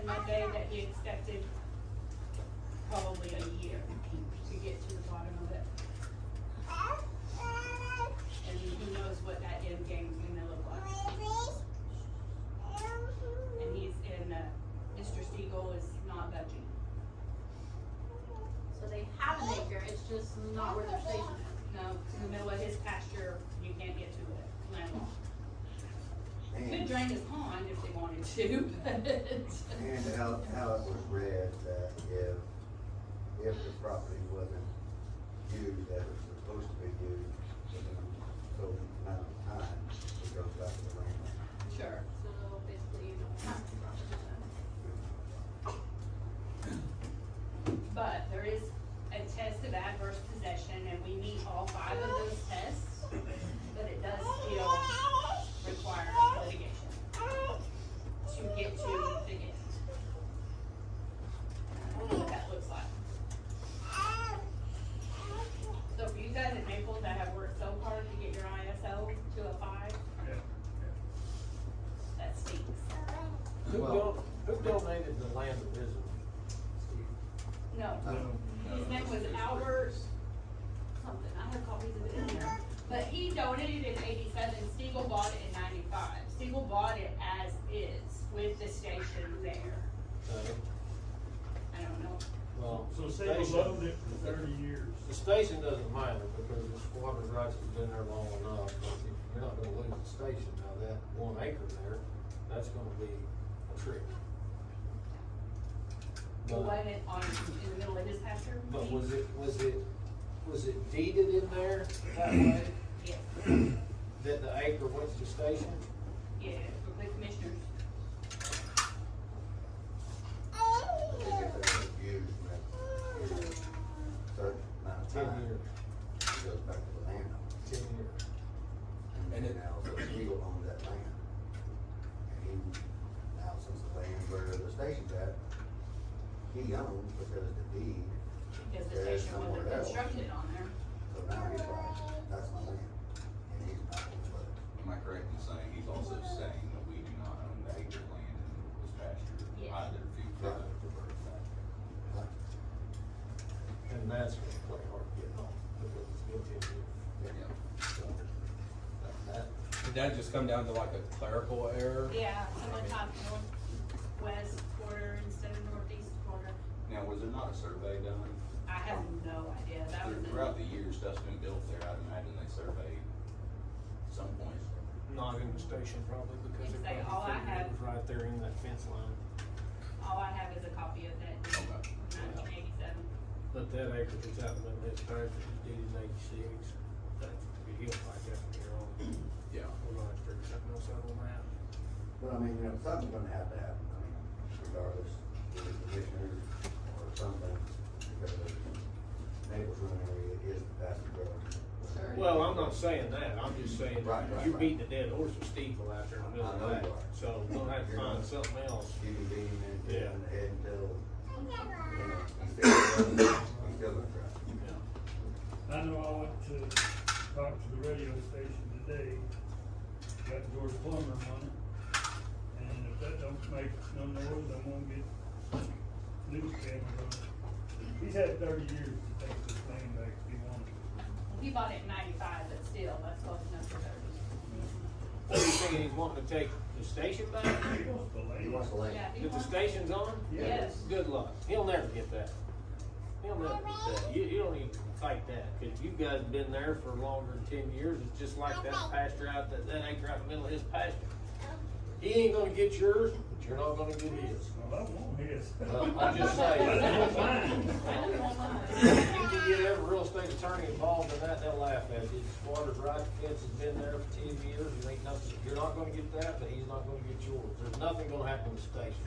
him that day that he expected probably a year to get to the bottom of it. And who knows what that end game's gonna look like. And he's in, Mr. Stiegel is not budging. So they have an acre, it's just not where their station is. No, it's in the middle of his pasture, you can't get to it, landlocked. Could And, drain his pond if they wanted to, but. and how it was read that if the property wasn't used as it's supposed to be used within a certain amount of time, it goes back to the landlord. Sure. So basically you don't have to cross it then. But there is a test of adverse possession, and we meet all 5 of those tests, but it does still require litigation to get to the end. I don't know what that looks like. So for you guys in Naples that have worked so hard to get your ISO to a 5, that stinks. Who donated the land to visit? Steve? No, his name was Albert something, I have copies of it in there. But he donated in '87, Stiegel bought it in '95. Stiegel bought it as is, with the station there. I don't know. Well, So say we loved it for 30 years. the station doesn't matter because the squatters' rights has been there long enough, but you're not gonna lose the station. Now that 1 acre there, that's gonna be a trick. Well, But- wasn't it on, in the middle of his pasture? But was it deeded in there that way, Yeah, that the acre went to the station? yeah, for the commissioners. If it was used in a certain amount of 10 time, years, it goes back to the landlord. 10 years. And then now, so Eagle owns that land. And he, now since the land where the station's at, he owns because the deed, Because the There is station wasn't somewhere else. constructed on there. so now he's like, that's my land. And he's not gonna let it. Am I correct in saying he's also saying that we do not own the acre of land in this pasture Yes. either to Right. to bird back? And that's gonna play hard to get home because it's been 10 years. Yeah. So, that, Did that just come down to like a clerical error? Yeah, someone typed northwest quarter instead of northeast quarter. Now, was there not a survey done? I have no idea, that was in. Throughout the years stuff's been built there, I'd imagine they surveyed some point. not in the station probably because It's they like, all I probably figured have- it was right there in that fence line. All I have is a copy of that deed Okay. from 1987. But that acre that's out in the middle of his pasture was deeded in '86. That's, he'll fight that from here on. Yeah. We're gonna have to figure something else out on that. But I mean, you know, something's gonna have to happen, I mean, regardless, of the commissioners or something, because Naples Run area is the fastest growing. Well, I'm not saying that, I'm just saying, Right, right, you're right. beating a dead horse with Steeple out there in the middle I of know that. you are. So we'll have to You're find not- something else. You can beat him in, Yeah. in the head until, you know, he's still gonna try. Yeah. I know I went to talk to the radio station today, got George Plummer money, and if that don't make no noise, I'm gonna get news cameras on it. He's had 30 years to take this land back if he wanted. Well, he bought it in '95, but still, that's close enough for 30. What are you thinking, he's wanting to take the station back? He wants the land. He wants the land. Yeah, he That the wants- station's on? Yes. Good luck, he'll never get that. He'll never get that, you don't even fight that, cause you guys have been there for longer than 10 years, it's just like that pasture out, that acre out in the middle of his pasture. He ain't gonna get yours, but you're not gonna get his. Well, I want his. I'm just saying. That's fine. You can get every real estate attorney involved in that, they'll laugh at you. Squatter's right fence has been there for 10 years, and ain't nothing, you're not gonna get that, but he's not gonna get yours. There's nothing gonna happen to the station.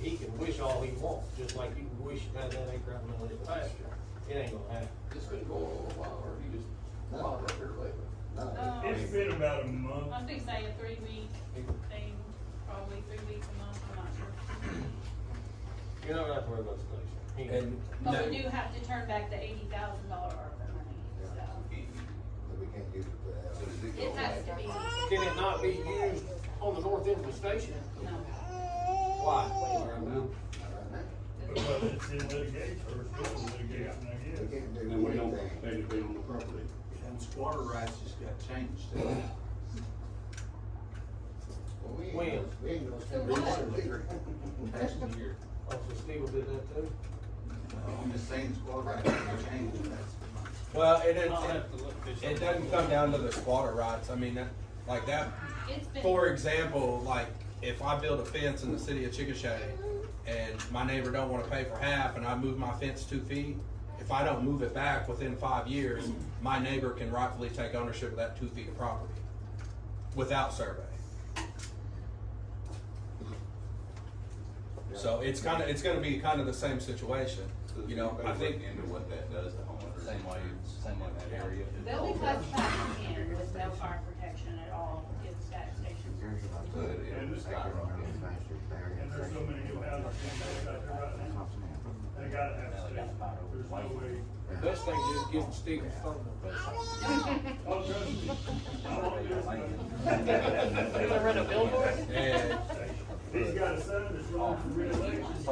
He can wish all he wants, just like you can wish you had that acre out in the middle of his pasture. It ain't gonna happen. It's been going on a while, or you just popped up here lately? No, It's been about a month. I was gonna say a 3-week thing, probably 3 weeks a month, I'm not sure. You're not gonna have to worry about the station. He ain't- And But we do have to turn back the $80,000 ARPA money, so. but we can't use it for that. So does it go It has to away? be, Can it not be used on the north end of the station? no. Why? in litigation, or still in litigation, I We guess. can't do And we don't anything. technically own the property. And squatter rights just got changed. Well, we When? ain't, we ain't gonna So spend what? water either. Last year. Oh, so Steve did that too? I'm just saying squatter rights got changed, that's. Well, I'll have to look this it up. doesn't come down to the squatter rights, I mean, that, like that, It's been. for example, like, if I build a fence in the city of Chickasha and my neighbor don't wanna pay for half and I move my fence 2 feet, if I don't move it back within 5 years, my neighbor can rightfully take ownership of that 2 feet of property without survey. So it's gonna be kind of the same situation, you know, I think. Into what that does to homeowners. Same way in that area. They'll be classified in with no fire protection at all in gas stations. But it was skyrocketed. And there's so many new houses being built out there right now, they gotta have to stay, there's no way. The best thing is just give Steve's phone number. Oh, trust me, I won't do You ever read a billboard? And He's got a son that's running for reelection. So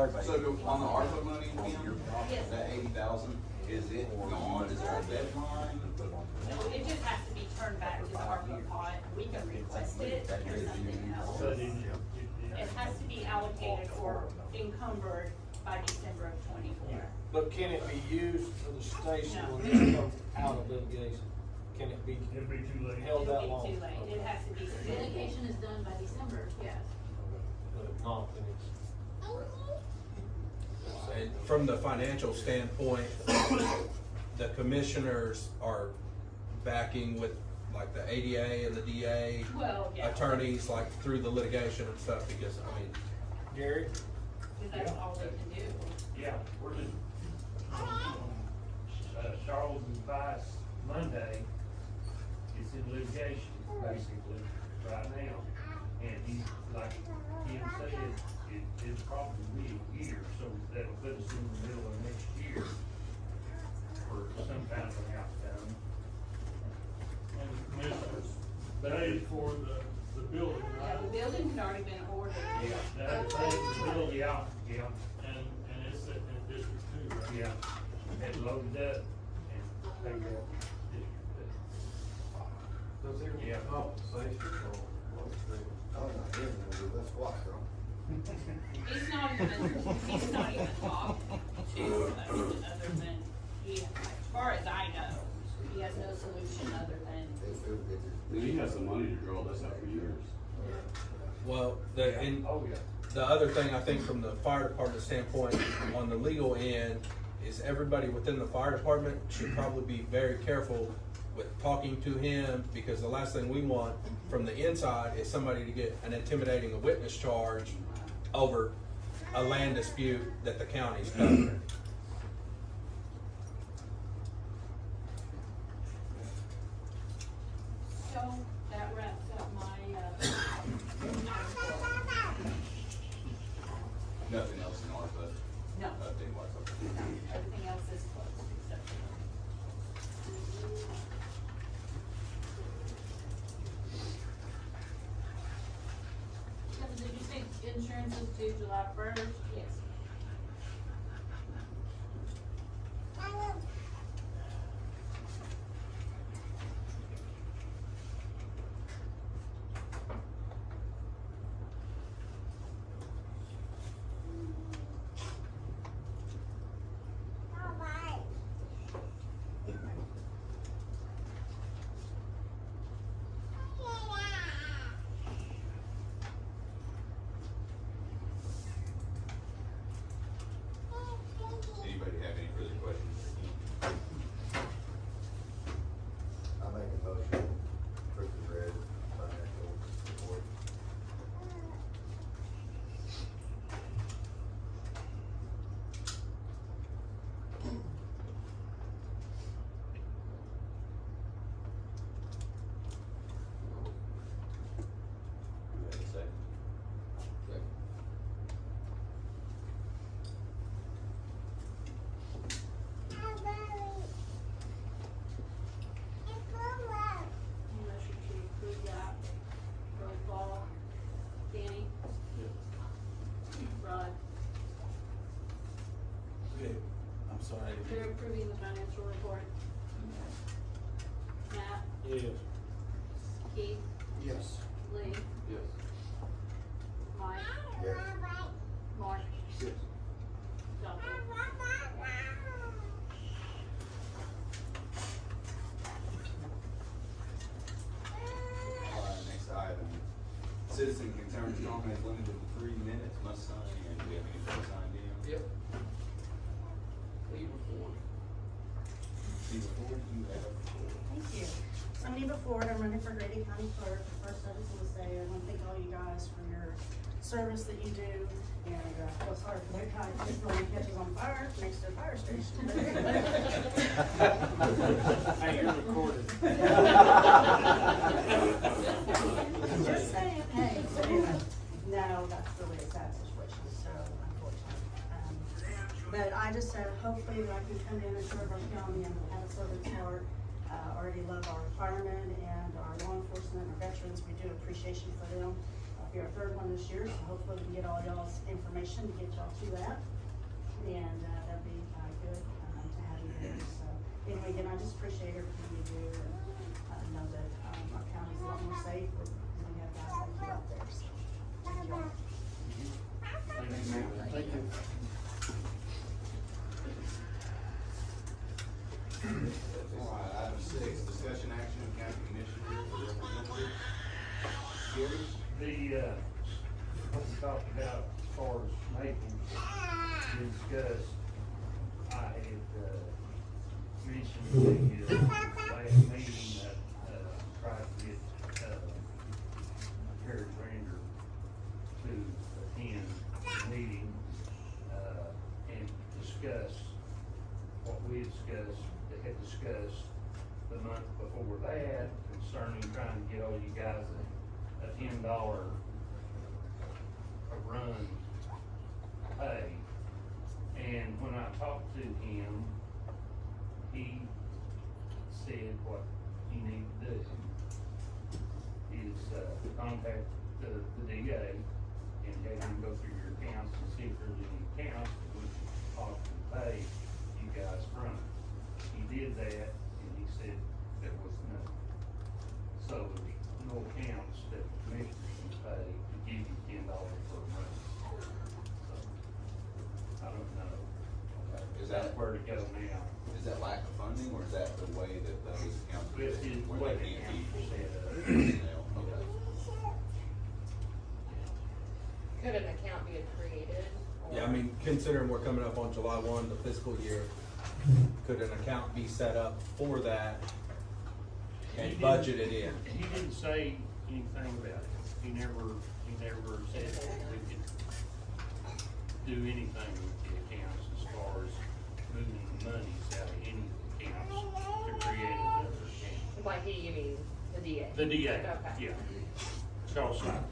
on the ARPA money, Kim, Yes. that 80,000, is it gone, is there a deadline? No, it just has to be turned back to the ARPA pot, we can request it, there's nothing else. But It has to be allocated or encumbered by December of 24. But can it be used for the station when it comes out of litigation? Can it be it'll be too late. held that It'll long? be too late, it has to be. Litigation is done by December, yes. But if not, then it's. And from the financial standpoint, the commissioners are backing with like the ADA and the DA Well, yeah. attorneys, like through the litigation and stuff, because, I mean, Gary? Because that's all they can do. Yeah, we're just, Charles advice Monday is in litigation, basically, right now. And he, like Kim said, it'll probably be a year, so that'll put us in the middle of next year for some kind of an outcome. And the commissioners, that is for the building, Yeah, right? the building's already been ordered. Yeah, that is the building, yeah, and it's sitting in District Two, right? Yeah. It loaded up and they go District Two. Does there be Yeah. a compensation or what's the? Oh, no, he ain't gonna do this squat, girl. He's not even talking to us other than, as far as I know, he has no solution other than. And he has the money to draw this out for years. well, Oh, yeah. the other thing I think from the fire department standpoint, on the legal end, is everybody within the fire department should probably be very careful with talking to him, because the last thing we want from the inside is somebody to get an intimidating a witness charge over a land dispute that the county's covering. So that wraps up my, Nothing else in ARPA? No. Update what's up? everything else is closed except for. Kevin, did you say insurance is due July 1st? Yes. Okay, I'm sorry. They're approving the financial report. Matt, Yes. Keith, Yes. Lee, Yes. Mike, Yes. Mark, Yes. Jonathan. Alright, next item. Citizen concerns comment limited to 3 minutes, must sign in. Do we have anything signed in? Yep. Leave before. See before you have. Thank you. So I'm Neva Ford, I'm running for Grady County Clerk. First, I just want to say, I want to thank all you guys for your service that you do. And, it was hard for that guy, just when he catches on fire next to a fire station. Hey, you're recorded. Just saying, hey, so anyway, no, that's really a sad situation, so unfortunately. But I just, hopefully that I can come in and serve our county and have a servant's heart. Already love our firemen and our law enforcement, our veterans, we do appreciation for them. Be our third one this year, so hopefully we can get all y'all's information to get y'all to that. And, that'd be, good, to have you there, so. Anyway, again, I just appreciate everything you do and, know that, our county's a lot more safe when we have guys like you out there, so. Thank you all. Thank you. Alright, item 6, discussion action of county commissioners or representative. Gary? What we talked about as far as Naples, we discussed, I had, mentioned the, last meeting that, tried to get, Terry Brander to attend the meeting, and discuss what we had discussed the month before that concerning trying to get all you guys a $10 a run pay. And when I talked to him, he said what you need to do is, contact the DA and have him go through your accounts and see if there's any accounts that we can possibly pay you guys from. He did that, and he said there was none. So there's no accounts that the commissioners can pay to give you $10 per month. So, I don't know. Is that- where to go now? Is that lack of funding, or is that the way that those accounts are This written, is where what they the can't be accounts are set up. personnel? Okay. Could an account be created? Or- Yeah, I mean, considering we're coming up on July 1, the fiscal year, could an account be set up for that He and didn't- budgeted in? He didn't say anything about it. He never said that we could do anything with the accounts as far as moving the monies out of any of the accounts to create another account. By he, you mean the DA? The DA, Okay. yeah. Charles Simon,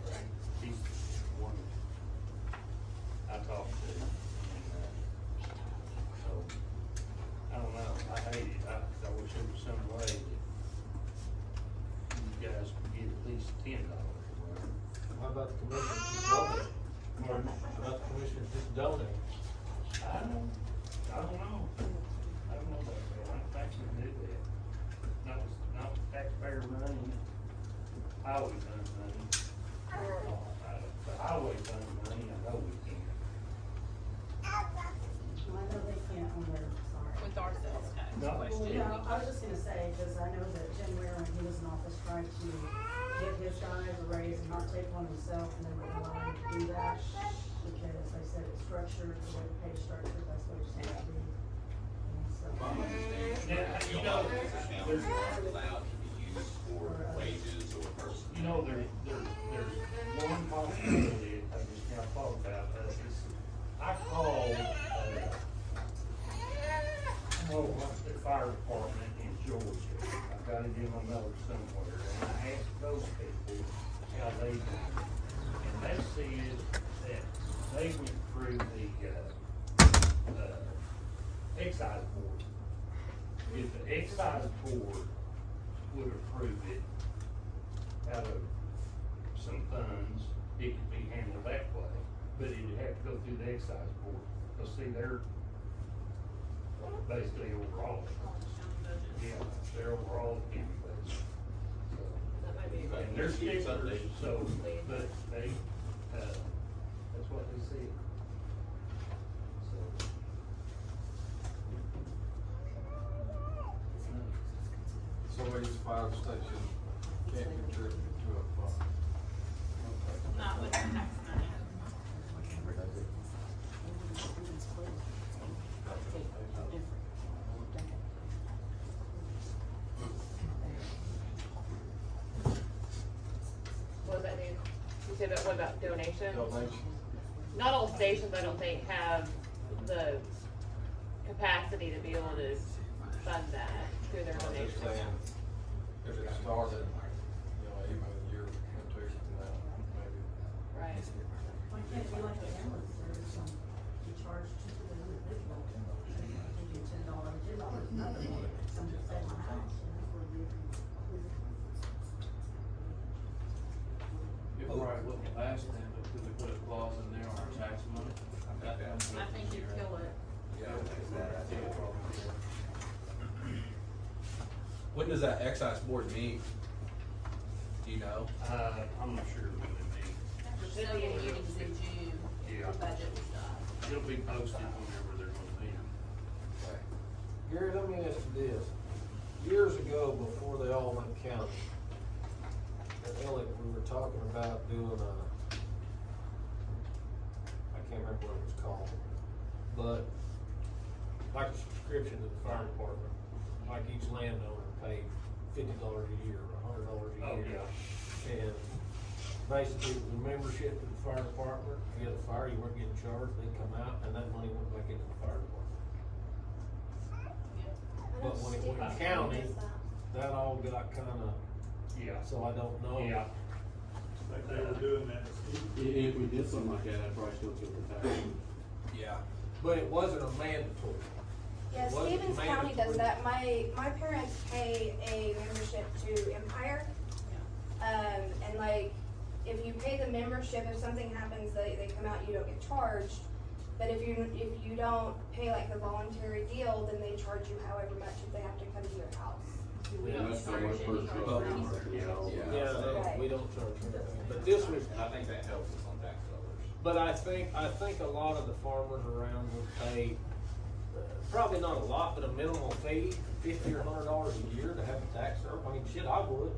he's the one I talked to. And, so, I don't know, I hate it. I wish there was some way that you guys could get at least $10 or whatever. How about the commissioners just donate? How about the commissioners just donate? I don't know. I don't know about that. I don't think we can do that. Not with taxpayer money, highway fund money. The highway fund money, I know we can. I know they can't on their, sorry. With our sales tax No. Well, question. no, I was just gonna say, cause I know that Jim Ware, when he was in office, tried to give his guys a raise and not take one himself, and they wouldn't allow him to do that. Because they said it's structured, the way the pay is structured, that's what it's supposed to be. And so, If I'm understanding, Yeah, correctly, you a know, lot of these accounts there's- aren't allowed to be used for wages or personnel. You know, there's one possibility I just now thought about, is I called, the fire department in Georgia. I've got it in my notes somewhere, and I asked those people how they did it. And they said that they went through the, excise board. If the excise board would approve it out of some funds, it could be handled that way, but it'd have to go through the excise board. Cause see, basically overall. Yeah, they're overall county budget. That might be. And they're stickers, so, but they, that's what they see. So. So East Fire Station can't contribute to a fund. Not with the tax money. What does that mean? You said that, what about donations? Donation. Not all stations, I don't think, have the capacity to be able to fund that through their I'm just donations. saying, if it started, you know, even a year or two from now, maybe. Right. Why can't you like the ambulance service, you charge to the individual, give you $10, nothing, something to save my house, If Brian wouldn't last then, but could we put a clause in there on our tax money? I think you'd kill it. When does that excise board meet? Do you know? I'm not sure when it means. After several meetings in June, Yeah. the budget was done. It'll be posted whenever they're gonna meet. Gary, let me ask you this. Years ago, before they all went county, at Ellick, we were talking about doing I can't remember what it was called, but like a subscription to the fire department, like each landowner paid $50 a year, or $100 a Oh, year. yeah. And basically, it was a membership to the fire department. If you had a fire, you weren't getting charged, they'd come out, and that money went back into the fire department. But when it went county, that all got kinda, Yeah. so I don't know. Yeah. Like they were doing that. If we did something like that, I'd probably still took the tax. Yeah. But it wasn't a mandatory. Yeah, It wasn't Stevens County does mandatory. that. My parents pay a membership to Empire. And like, if you pay the membership, if something happens, they come out, you don't get charged. But if you don't pay like the voluntary deal, then they charge you however much if they have to come to your house. We Yeah, don't that's charge what any first charge. Yeah, we don't charge anything. But this was, I think that helps us on tax dollars. but I think a lot of the farmers around would pay, probably not a lot, but a minimal fee, $50 or $100 a year to have a tax service. I mean, shit, I would.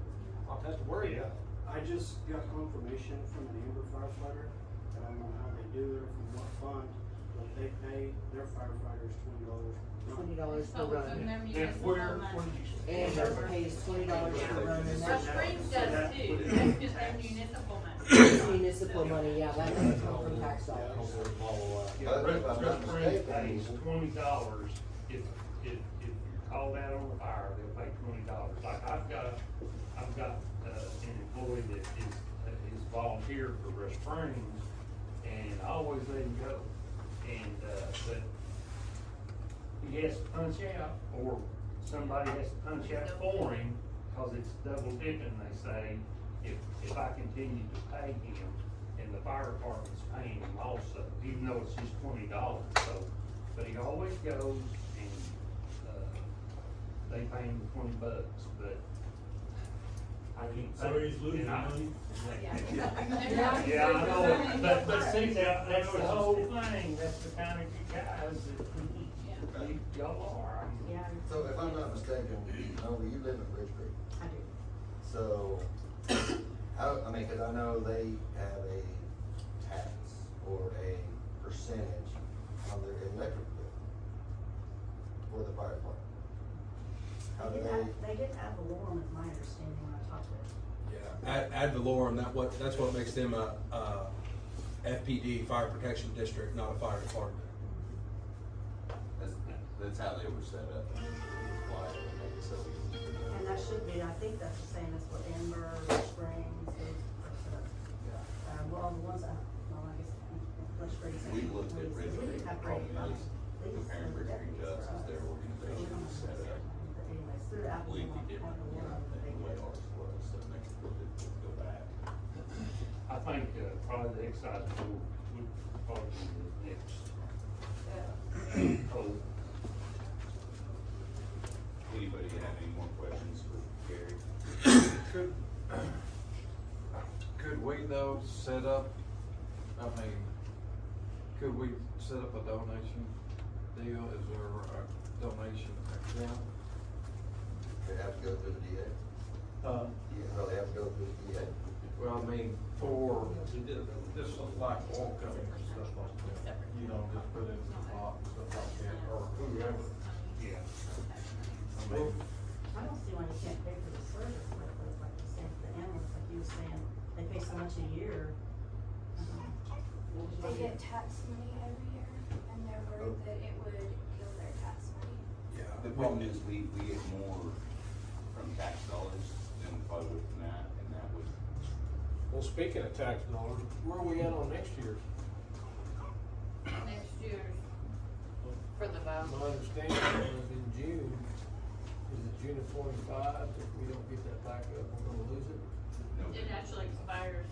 I'll have to worry about it. I just got confirmation from an Amber firefighter, I don't know how they do it or from what fund, but they pay their firefighters $20 $20 per run. Yeah, where did you say? Amber pays $20 per run, and Rush that's Springs does too, that's just their municipal money. municipal money, yeah, that doesn't come from tax dollars. Yeah, Rush Springs pays $20 if you're called out on the fire, they'll pay $20. Like I've got an employee that is volunteered for Rush Springs, and I always let him go. And, but he has to punch out, or somebody has to punch out for him, cause it's double dipping, they say, if I continue to pay him, and the fire department's paying him also, even though it's just $20, so, but he always goes, and, they pay him $20, but I can't. So he's losing and I- money? Yeah, I know, but see, that's the whole thing, that's the kind of guys that y'all are. Yeah, So if I'm not mistaken, Nova, you live in Ridge Creek. I do. So, I mean, cause I know they have a tax or a percentage on their electric bill for the fire department. How do They get ad valorem, is my understanding when I talk to them. Yeah. Ad valorem, that's what makes them a FPD, Fire Protection District, not a fire department. That's how they were set up. Why they make it so easy. And that should be, I think that's the same as what Amber, Springs, those are set up. Well, the ones that, well, I guess, Rush Springs. We looked at Ridge We Creek, have probably great, nice, comparing Ridge Creek to us as their organization is set up. But anyways, through Apple, Completely different, ad you know, valorem, than they the way get. ours was, so it makes it a little bit go back. I think, probably the excise board would probably be the next. Oh, y'all set up, I mean, could we set up a donation deal? Is there a donation account? They have to go through the DA. Well, they have to go through the DA. Well, I mean, for, just like oil companies and stuff like that, you know, just put in the pot and stuff like that, or whoever. Yeah. I mean, I don't see why you can't pay for the service, like you saying, the animals, like you were saying, they pay so much a year. They get tax money every year, and they're worried that it would kill their tax money. Yeah. The problem is we get more from tax dollars than probably from that, and that would, Well, speaking of tax dollars, where are we at on next year's? Next year's for the vote. My understanding is in June, is it June of 25, if we don't get that back up, we're gonna lose it? no. It actually expires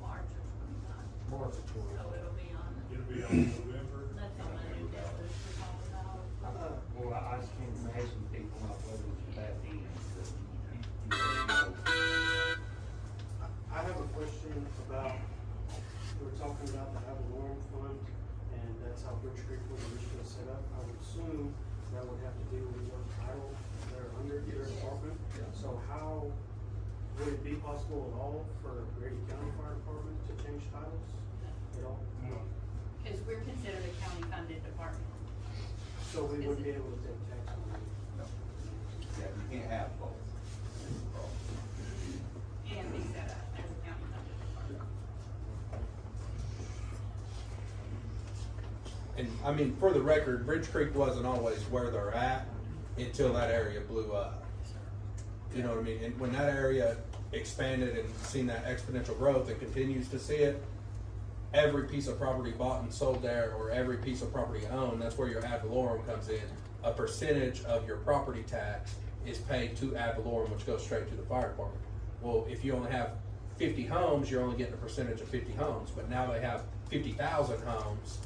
March or sometime, March of so 25. it'll be on, It'll be on November. that's on the new bill list for calling out. Well, I just can't imagine people not voting for that end. I have a question about, we were talking about the Avalon fund, and that's how Bridge Creek was originally set up. I would assume that would have to do with what title they're under your department. So how, would it be possible at all for Grady County Fire Department to change titles at all? No. Cause we're considered a county funded department. So we wouldn't be able to take tax money? No. Yeah, you can't have both. And be set up as a county funded department. And I mean, for the record, Bridge Creek wasn't always where they're at until that area blew up. You know what I mean? And when that area expanded and seen that exponential growth and continues to see it, every piece of property bought and sold there, or every piece of property owned, that's where your ad valorem comes in. A percentage of your property tax is paid to ad valorem, which goes straight to the fire department. Well, if you only have 50 homes, you're only getting a percentage of 50 homes, but now they have 50,000 homes.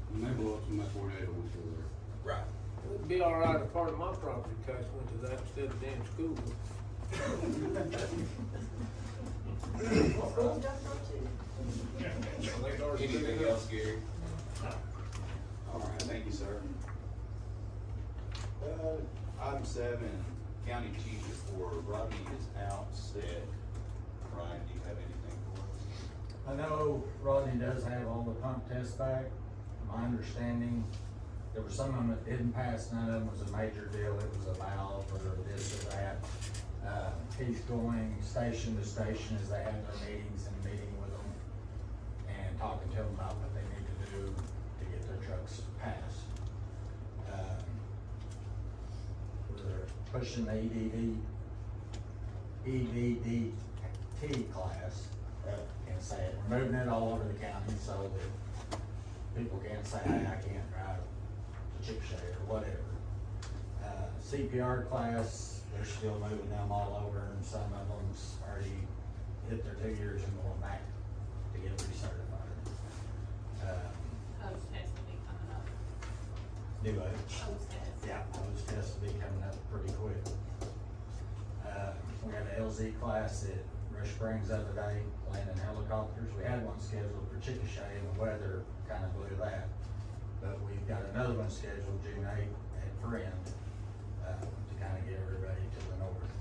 When they blow up from that tornado, we feel there. Right. It'd be all right if part of my property tax went to that instead of damn school. Anything else, Gary? All right, thank you, sir. Item 7, county chief report. Rodney is out sick. Ryan, do you have anything for us? I know Rodney does have all the pump tests back. My understanding, there were some of them that didn't pass, none of them was a major deal, it was a valve or this or that. He's going station to station as they have their meetings and meeting with them and talking to them about what they need to do to get their trucks passed. We're pushing the EDDT class, can't say it, we're moving it all over the county so that people can't say, hey, I can't drive to Chickasha or whatever. CPR class, they're still moving them all over, and some of them's already hit their 2 years and going back to get recertified. Those tests will be coming up. Do it. Those tests. Yeah, those tests will be coming up pretty quick. We got an LZ class at Rush Springs the other day, landing helicopters. We had one scheduled for Chickasha and the weather kind of blew that. But we've got another one scheduled June 8th at Friend, to kind of get everybody to the north.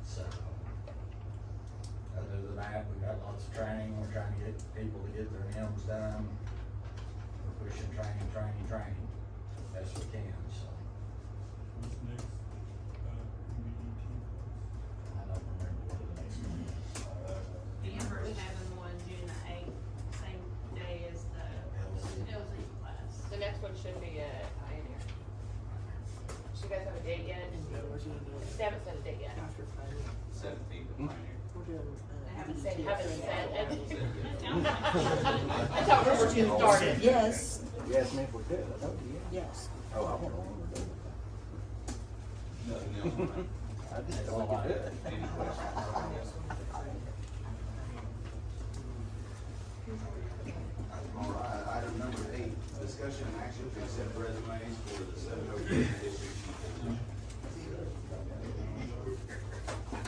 So, other than that, we've got lots of training. We're trying to get people to get their NIMs done. We're pushing training best we can, so. What's next? I don't remember what the next one is. Amber's having one June 8th, same day as the LZ class. The next one should be a Pioneer. Do you guys have a date yet? They haven't set a date yet. 17th of Pioneer. Haven't said it. I thought we were getting started. Yes. You asked me if we could, I told you Yes. Oh, I want to. Nothing else, Ryan? I just don't like it. Any questions? All right, item number 8, discussion and action to accept resumes for the 703 district chief position.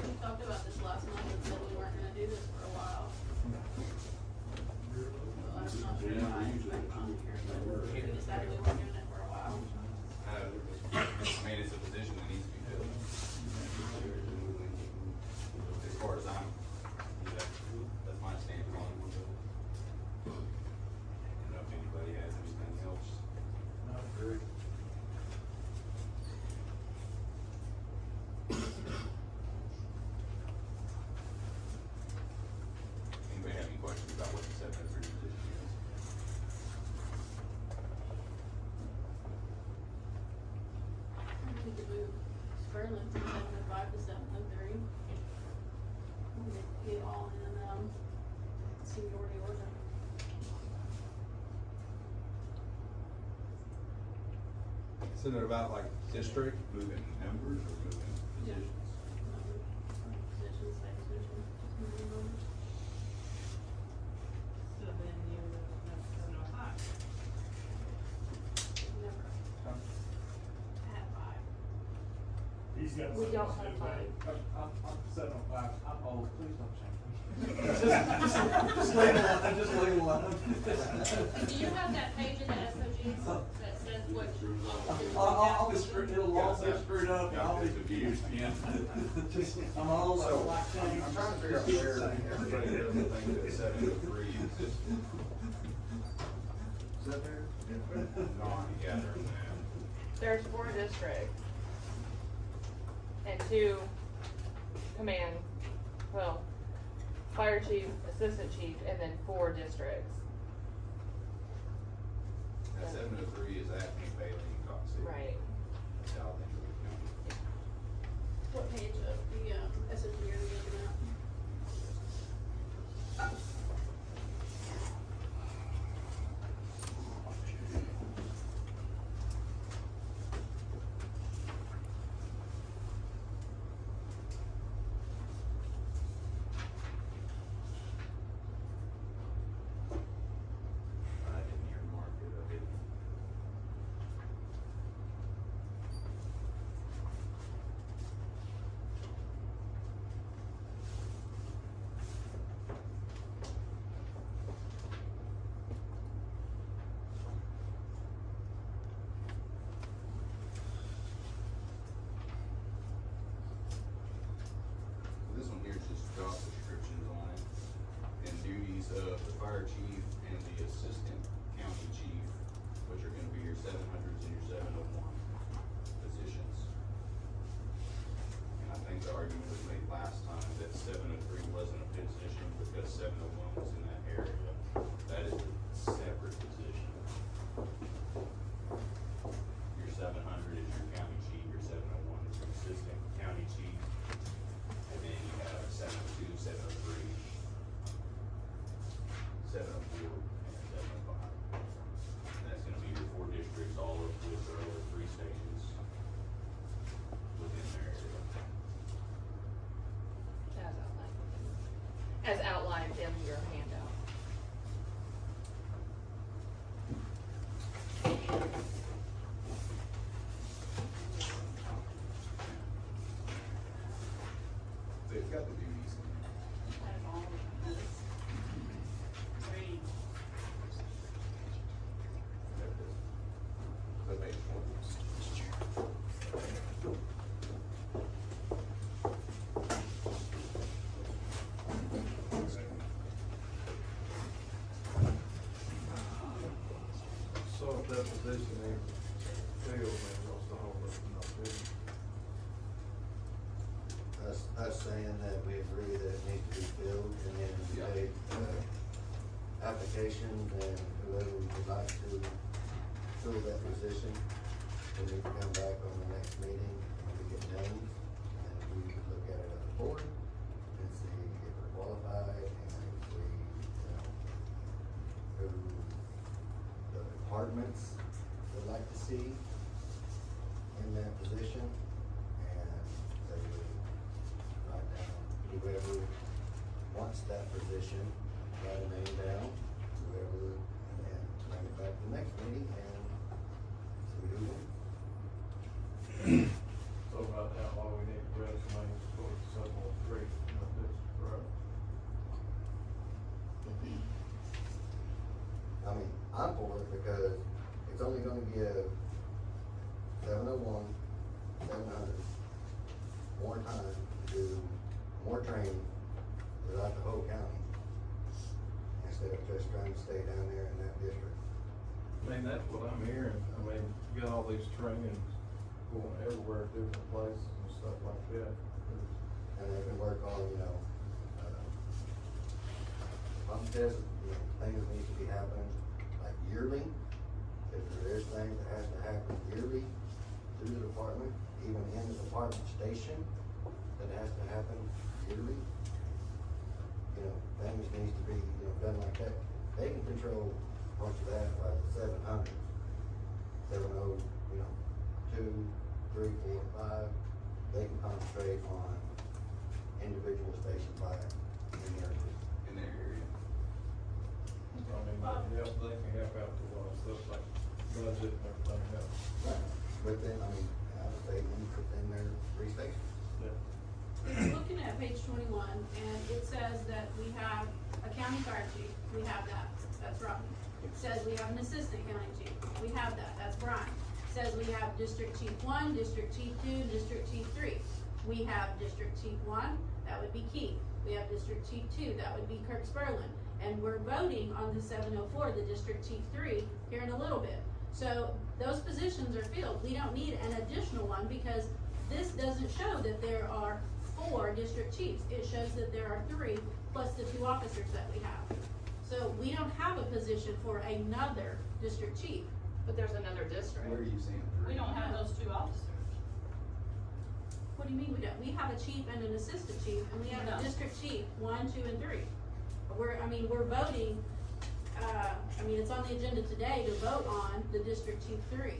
We talked about this last month and said we weren't gonna do this said we were doing it for a while. I mean, it's a position that needs to be filled. As far as that's my stance on it. I don't know if anybody has anything else. Not very. Anybody have any questions about what the 703 position is? I think we could move Sperlin from 705 to 703. We could get all in, seniority order. Isn't it about like district? Moving numbers or moving positions? Positions, same position, just moving numbers. So then you would have 705. Never had 5. He's got. We don't something have to say. 5. I'm 705, I'm old, please don't change me. Just leave it alone, just leave it alone. Do you have that page in the SOGs that says what you want to do? I'll be screwed, it'll all be screwed up, and I'll Got be this abused again. just, I'm old, I like change. I'm trying to figure out where everybody doesn't think that 703 is just. Is that there? Non-gathering that. There's 4 districts. And 2 command, well, fire chief, assistant chief, and then 4 districts. That 703 is Acme, Bailey, and Cox City. Right. South end of the county. What page of the, SOG are you looking at? I didn't earmark it, I didn't. This one here is just job descriptions on it, and duties of the fire chief and the assistant county chief, which are gonna be your 700s and your 701 positions. And I think the argument was made last time that 703 wasn't a position because 701 was in that area. That is a separate position. Your 700 is your county chief, your 701 is your assistant county chief. And then you have 702, 703, 704, and 705. And that's gonna be your 4 districts, all of which are over 3 stations within their area. As outlined in your handout. So it's got the duties in there. Out of all of this. Grady. There it is. So page 4. So if that position ain't filled, then what's the whole up not filled? Us saying that we agree that it needs to be filled, and then we take, applications, and whoever would like to fill that position, we need to come back on the next meeting, and we get names, and we look at it as a board, and see if we're qualified, and if we, who the departments would like to see in that position, and they would write down whoever wants that position, write a name down, whoever, and then bring it back to the next meeting and see who wins. So about how long we need to resumes for 703, not this, right? I mean, I'm for it because if it's only gonna give 701, 700 more time to do more training throughout the whole county, instead of just trying to stay down there in that district. I mean, that's what I'm hearing. I mean, you got all these trainings going everywhere, different places and stuff like that. And they can work on, pump tests, things that need to be happening like yearly. If there is things that has to happen yearly through the department, even in the department station, that has to happen yearly. Things needs to be, done like that. They can control most of that, like the 700, 70, 2, 3, 4, 5. They can concentrate on individual stations like in their area. In their area. I mean, they can help out with a lot of stuff like budget and everything else. Within, out of state, within their 3 stations. Looking at page 21, and it says that we have a county fire chief, we have that, that's Rodney. It says we have an assistant county chief, we have that, that's Brian. It says we have District Chief 1, District Chief 2, District Chief 3. We have District Chief 1, that would be Keith. We have District Chief 2, that would be Kirk Sperlin. And we're voting on the 704, the District Chief 3, here in a little bit. So those positions are filled. We don't need an additional one because this doesn't show that there are 4 district chiefs. It shows that there are 3 plus the 2 officers that we have. So we don't have a position for another district chief. But there's another district. Where are you seeing We 3? don't have those 2 officers. What do you mean we don't? We have a chief and an assistant chief, and we have No. a district chief, 1, 2, and 3. We're voting, it's on the agenda today to vote on the district chief 3.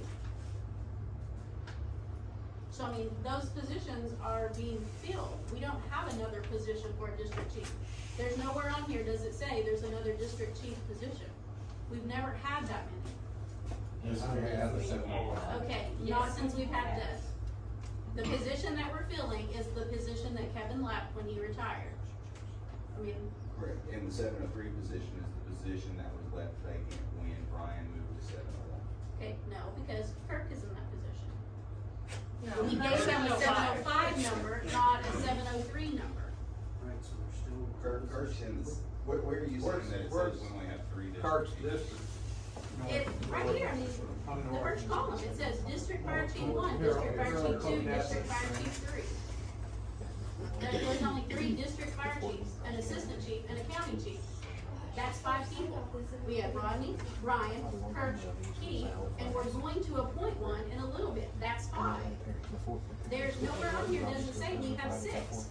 So, those positions are being filled. We don't have another position for a district chief. There's nowhere on here does it say there's another district chief position. We've never had that many. Yes, we have the 701. Okay, not since we've had this. The position that we're filling is the position that Kevin left when he retired. Correct, and the 703 position is the position that was left vacant when Brian moved to 701. Okay, no, because Kirk is in that position. No. He gave him a 705 number, not a 703 number. Right, so we're still. Kirk's in this, where are you saying that it says we only have 3 Kirk's districts? district. Right here, the first column, it says District Fire Chief 1, District Fire Chief 2, District Fire Chief 3. There's only 3 district fire chiefs, an assistant chief, and a county chief. That's 5 people. We have Rodney, Ryan, Kirk, Keith, and we're going to appoint one in a little bit. That's 5. There's nowhere on here doesn't say we have 6.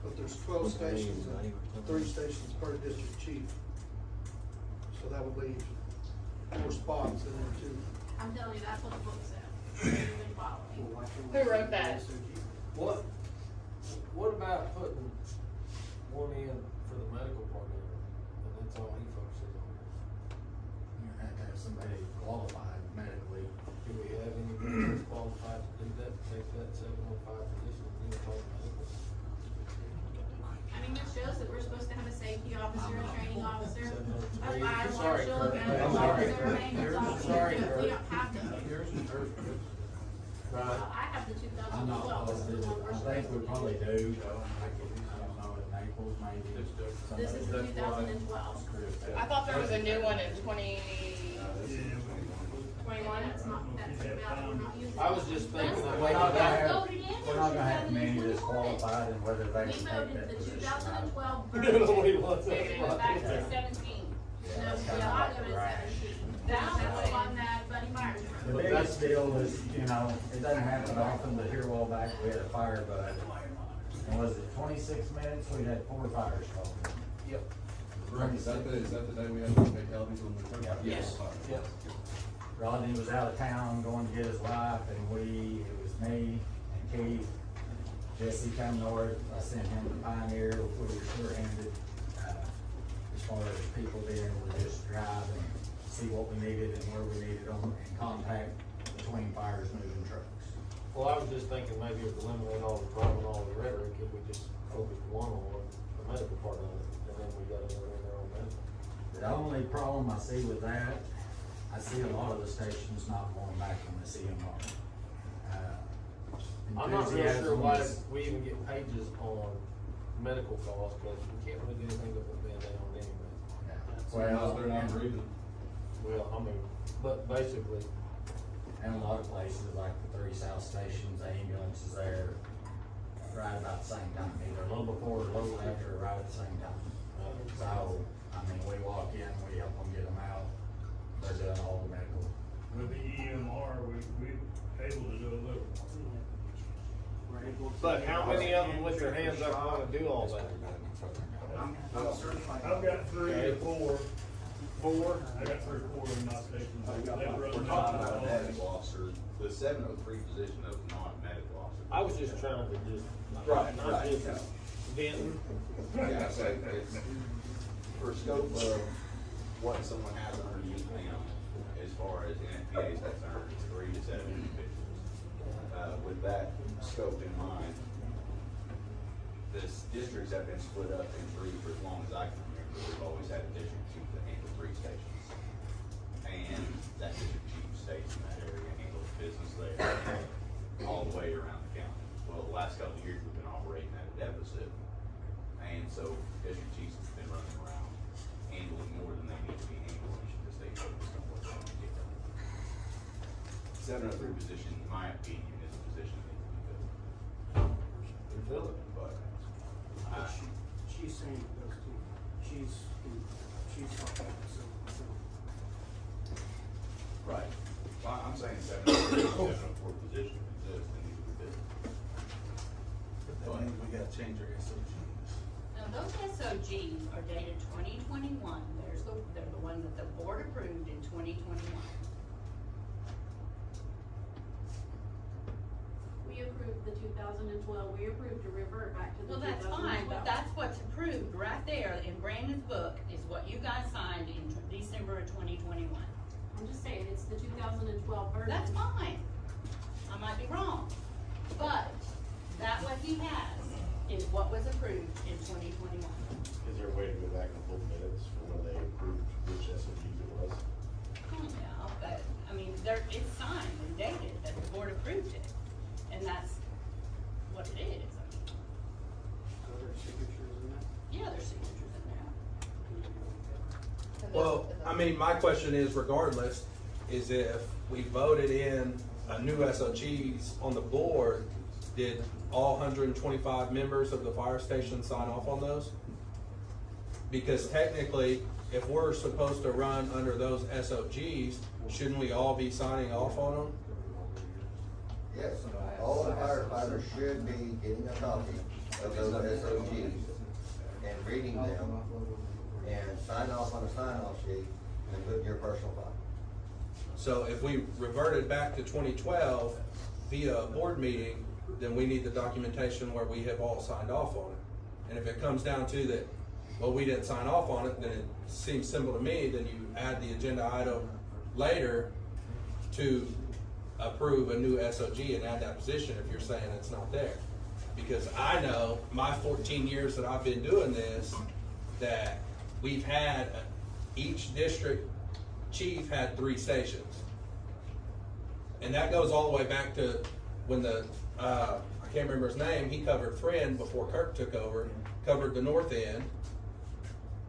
But there's 12 stations, and 3 stations per district chief. So that would leave 4 spots in there too. I'm telling you, that's what the book said. You've been following. Well, why can't Who we- wrote that? What about putting one in for the medical part of it, and that's all he focuses on? You have to have somebody qualified medically. Do we have anybody qualified to do that, take that 705 position, and do it all medical? It shows that we're supposed to have a safety officer, a training officer, a 703. fire Sorry, marshal, a Kirk. medical I'm sorry. officer, a maintenance officer. Sorry, We Kirk. don't have those. Right. I have the I'm not 2012, this is positive. the one we're I supposed think to we use. probably do, though. I don't know, at Naples maybe. This is the 2012. I thought there was a new one in 2021. That's not, that's about, we're not using. I was just thinking that We're maybe not gonna that. have, we're not gonna have many that's qualified and whether they We can take voted that the position. 2012 You know what he version. wants Maybe it was us Back to to do. 17. No, we are not going to 17. That's what's on that Buddy Myers The road. biggest deal is, it doesn't happen often, but here a while back, we had a fire bud. And was it 26 minutes, we had 4 fires called. Yep. Rick, is that the day we had the fatalities on the? Yeah. Yes. Yes. Rodney was out of town going to get his wife, and it was me and Keith. Jesse come north, I sent him to Pioneer, we were short-handed. As far as people being able to just drive and see what we needed and where we needed them, and contact between fires moving trucks. Well, I was just thinking maybe if we eliminate all the drama and all the rhetoric, if we just focus one on the medical part of it, and then we got another in there on medical. The only problem I see with that I see a lot of the stations not going back on the CMR. I'm not real sure Enthusiasm why is- we even get pages on medical costs, cause we can't really do anything with the Band-Aid on anyway. Well, They're not breathing. Well, I mean, but basically, and a lot of places, like the 3 South stations, the ambulance is there right about the same time, either a little before or a little after, or right at the same time. So, I mean, we walk in, we help them get them out, they're doing all the medical. With the EMR, we able to do a little. We're able to. but how many of them with their hands up wanna do all that? I'm certified. I've got 3 or 4, Four? I got 3 or 4 in my station. They run We're talking about a medical officer, the 703 position of non-medical officer. I was just trying to just. Right, not right, just yeah. venting. Yeah, so it's, for scope of what someone has underneath them, as far as NFPA is concerned, it's 3 to 7 individuals. With that scope in mind, this districts have been split up in 3 for as long as I can remember. We've always had a district chief that handles 3 stations. And that district chief stays in that area, handles business there, all the way around the county. Well, the last couple of years, we've been operating at a deficit. And so district chiefs have been running around handling more than they need to be handling, to stay focused on what they want to get done. 703 position, in my opinion, is a position that needs to be filled. Fill it. But, She's saying those two. She's talking about so. right. Well, I'm saying 704 position exists and needs to be filled. That means we gotta change our SOGs. Now, those SOGs are dated 2021, they're the ones that the board approved in 2021. We approved the 2012, we approved to revert back to the Well, 2012. that's fine, but that's what's approved right there in Brandon's book, is what you guys signed in December of 2021. I'm just saying, it's the 2012 version. That's fine, I might be wrong, but that what he has is what was approved in 2021. Is there a way to go back and pull minutes for when they approved which SOGs it was? Yeah, but, I mean, it's signed and dated that the board approved it, and that's what it is. I mean, So there's signatures in that. yeah, there's signatures in there. Well, I mean, my question is regardless, is if we voted in a new SOGs on the board, did all 125 members of the fire station sign off on those? Because technically, if we're supposed to run under those SOGs, shouldn't we all be signing off on them? Yes, all the firefighters should be getting a copy of those SOGs and reading them and sign off on a sign-off sheet and put in your personal file. So if we reverted back to 2012 via a board meeting, then we need the documentation where we have all signed off on it. And if it comes down to that, well, we didn't sign off on it, then it seems simple to me, then you add the agenda item later to approve a new SOG and add that position if you're saying it's not there. Because I know my 14 years that I've been doing this, that we've had, each district chief had 3 stations. And that goes all the way back to when I can't remember his name, he covered Friend before Kirk took over, covered the north end.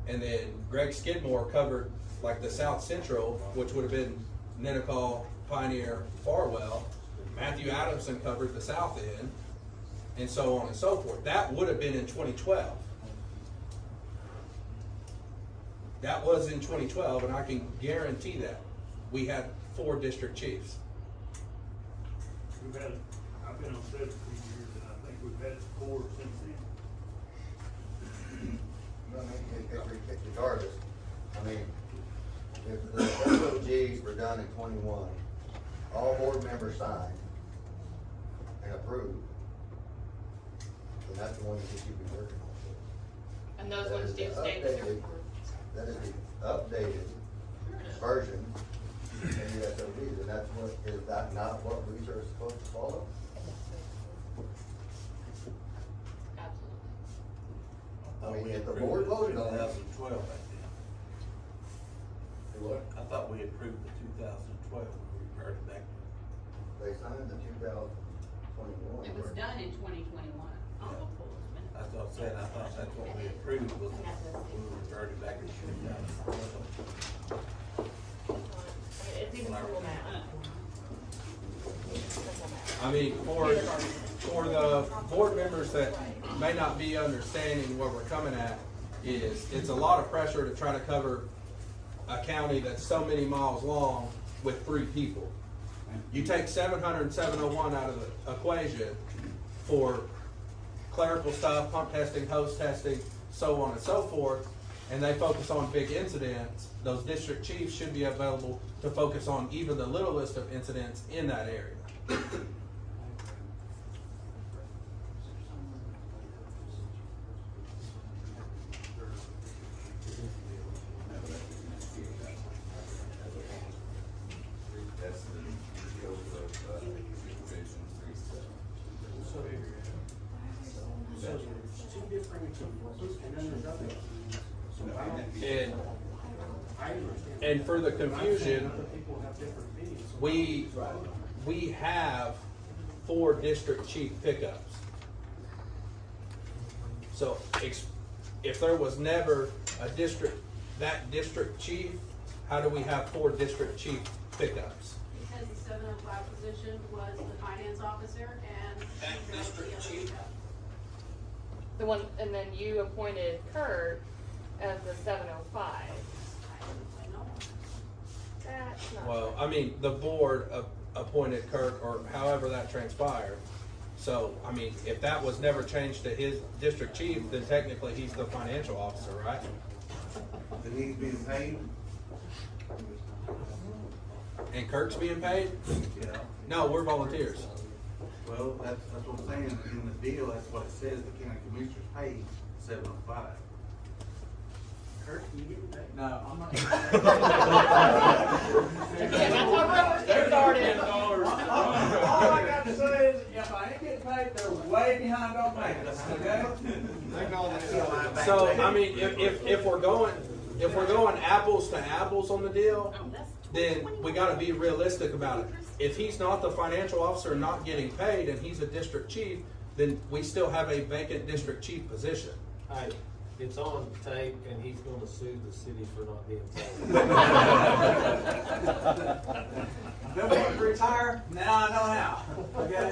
And then Greg Skidmore covered like the South Central, which would have been Nenagel, Pioneer, Farwell. Matthew Adamson covered the south end, and so on and so forth. That would have been in 2012. That was in 2012, and I can guarantee that. We had 4 district chiefs. We've had, I've been on 17 years, and I think we've had 4 since then. I mean, regardless, I mean, if the SOGs were done in 21, all board members signed and approved, then that's the one that you should be working on. And those That ones is do the stay the same. That is the updated version in the SOGs, and that's what, is that not what we are supposed to follow? Absolutely. I mean, if the board voted on it, 2012 back what? I thought we approved the 2012, we reverted back. They signed the 2021. It was done in 2021. That's what I said, I thought that's what we approved, was we reverted back to 2012. It's even simple math. I mean, for the board members that may not be understanding where we're coming at, is it's a lot of pressure to try to cover a county that's so many miles long with 3 people. You take 700 and 701 out of the equation for clerical stuff, pump testing, hose testing, so on and so forth, and they focus on big incidents. Those district chiefs should be available to focus on even the littlest of incidents in that area. That's the scope of, supervision 3-7. So it's 2 different, and then there's other. So I don't, And, I understand. and for the But I'm saying confusion, other people have different opinions. So we have 4 district chief pickups. So if there was never a that district chief, how do we have 4 district chief pickups? Because the 705 position was the finance officer and. That district the other chief? pickup. The one, and then you appointed Kurt as the 705. I didn't know. That's not. Well, I mean, the board appointed Kirk, or however that transpired. So, I mean, if that was never changed to his district chief, then technically he's the financial officer, right? That he's being paid? And Kirk's being paid? Yeah. No, we're volunteers. Well, that's what I'm saying, in the deal, that's what it says, the county commissioners pay 705. Kurt, can you give me that? No, I'm not. Yeah, that's how rumors started. All I got to say is, if I ain't getting paid, they're way behind on maintenance, okay? So, I mean, if we're going apples to apples on the deal, then we gotta be realistic about it. If he's not the financial officer and not getting paid and he's a district chief, then we still have a vacant district chief position. Hey, it's on tape and he's gonna sue the city for not being paid. Been wanting to retire, now I know how, okay?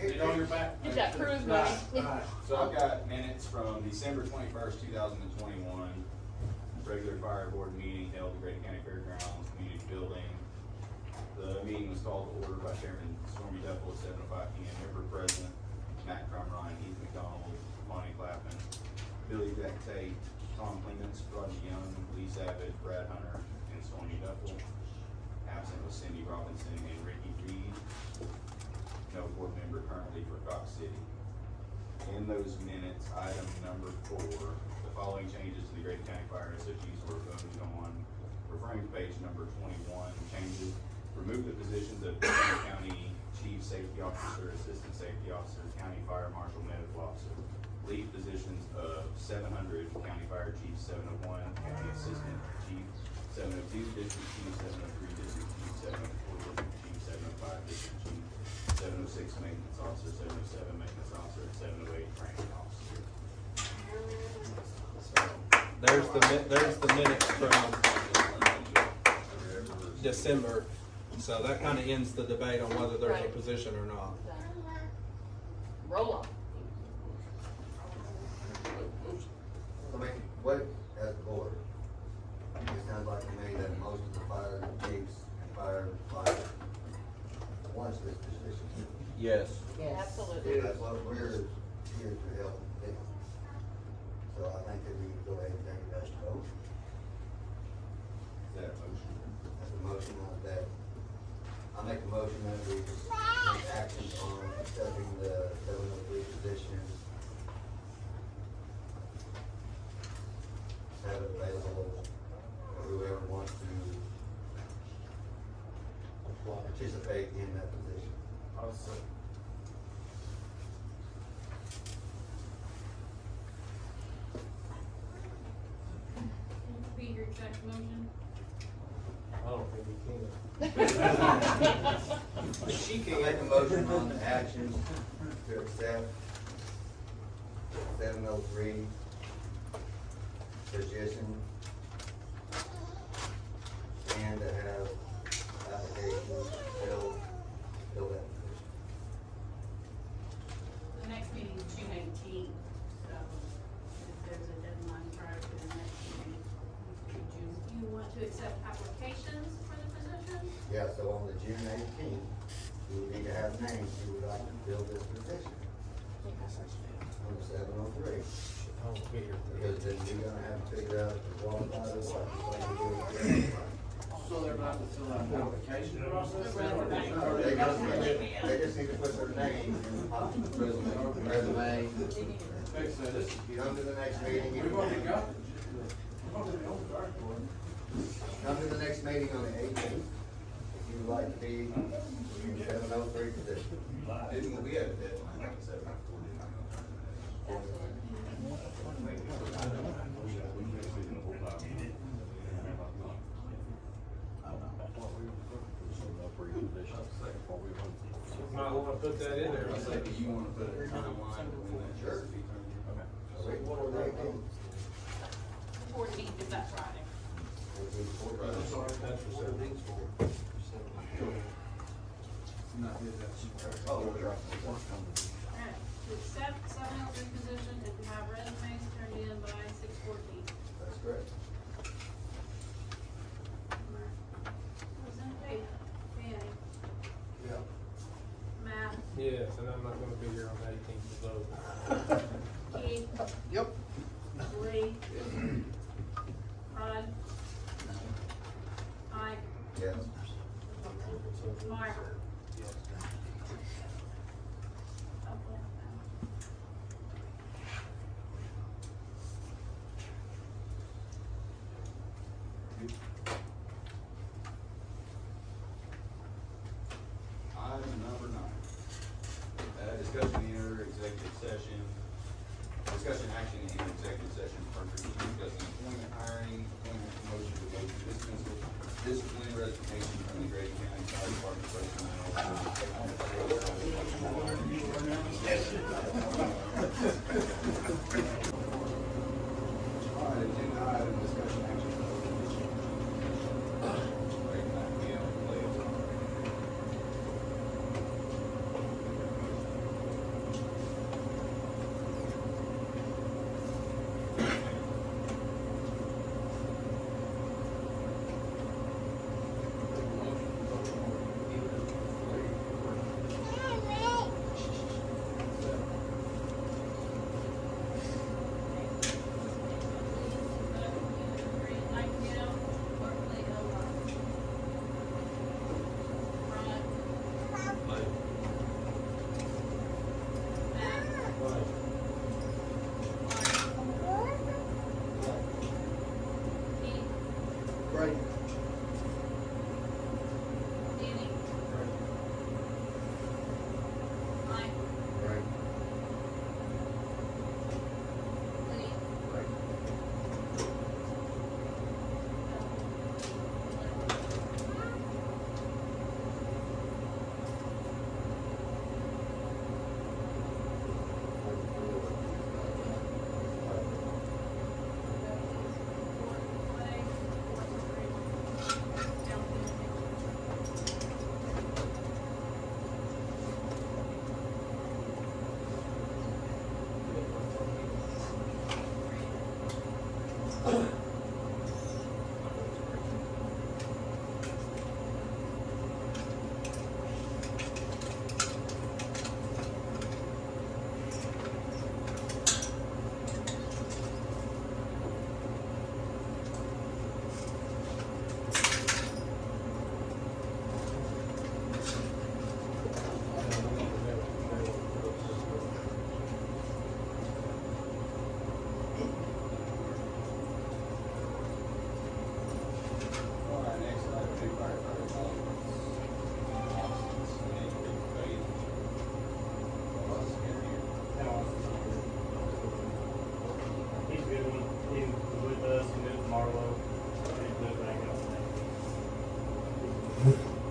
You know your back. Get that cruise money. Alright. So I've got minutes from December 21st, 2021, regular fire board meeting held at Grady County Fairgrounds, community building. The meeting was called to order by Chairman Stormy Duffel at 7:05 p.m. Member present, Matt Crumrine, Heath McDonald, Bonnie Clappin, Billy Jack Tate, Tom Clements, Rodney Young, Lee Savage, Brad Hunter, and Stormy Duffel. Absent was Cindy Robinson and Ricky Reed. No board member currently for Cox City. In those minutes, item number 4, the following changes to the Grady County Fire SOGs were voted on. Referring to page number 21, changes, remove the positions of County Chief Safety Officer, Assistant Safety Officer, County Fire Marshal, Medical Officer. Leave positions of 700, County Fire Chief 701, County Assistant Chief 702, District Chief 703, District Chief 704, District Chief 705, District Chief 706, Maintenance Officer 707, Maintenance Officer 708, Training Officer. There's the minutes from December, so that kinda ends the debate on whether there's a Right. position or not. Roll on. I mean, what, as the board, it sounds like to me that most of the fire chiefs and fire wants this position. Yes. Absolutely. That's what we're here to help them. So I think that we can go ahead and take it as a vote. Is that a motion? That's a motion on that. I make a motion that we take action on accepting the 703 position. Have it available for whoever wants to participate in that position. Be your exact motion. She I make a motion on the actions to accept 703 position and to have applications fill that position. The next meeting is June 18th, so if there's a deadline prior to the next meeting, it would be June. You want to accept applications for the position? Yeah, so on the June 18th, we would need to have names who would like to fill this position. On the 703. I won't be here. Because then you're gonna have to figure out if you're qualified or what. So you do it. So they're gonna have to fill out an application process? They just need to put their name in the pot. Resume. So this is. Come to the next meeting. We've already got it. We've already on the dark board. Come to the next meeting on the 18th. If you would like to be in 703 position. Didn't, we had a deadline, like 7:04, Might wanna put that in there. I say, do you wanna put a timeline when that Sure. should be turned in? Okay. So we can order the 18th. 14th is that Friday. We'll do the 14th. That's for 17th. Oh, we're right. Alright, to accept 703 position and to have resumes turned in by 6/14. That's correct. Representative Fanny, Yeah. Matt, Yes, and I'm not gonna be here on the 18th to vote. Keith, Yep. Lee, Rod, Mike, Yes. Mark. Yes. Item number 9. Discussion enter executive session. Discussion action in executive session for discussing employment, hiring, appointment, promotion, demotion, dismissal, discipline, resignation from the Grady County Fire Department personnel. All right, agenda item, discussion action. Right. Danny, Mike, Right. Lee, Right. Marlo, he's moving back up.